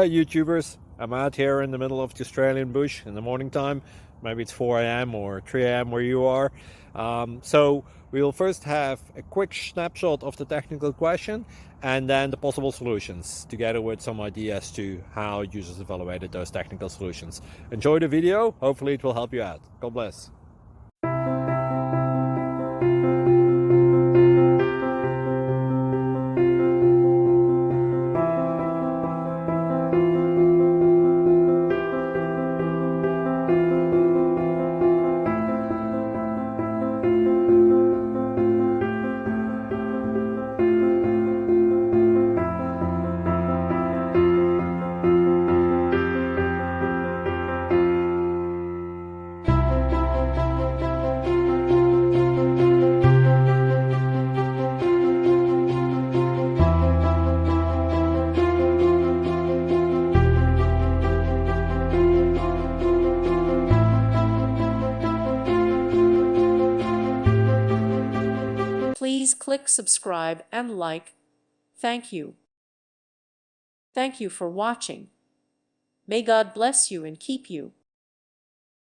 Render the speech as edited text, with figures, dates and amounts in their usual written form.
Hi YouTubers, I'm out here in the middle of the Australian bush in the morning time. Maybe it's 4 a.m. or 3 a.m. where you are. So we'll first have a quick snapshot of the technical question and then the possible solutions, together with some ideas to how users evaluated those technical solutions. Enjoy the video, hopefully it will help you out. God bless. Please click subscribe and like. Thank you. Thank you for watching. May God bless you and keep you.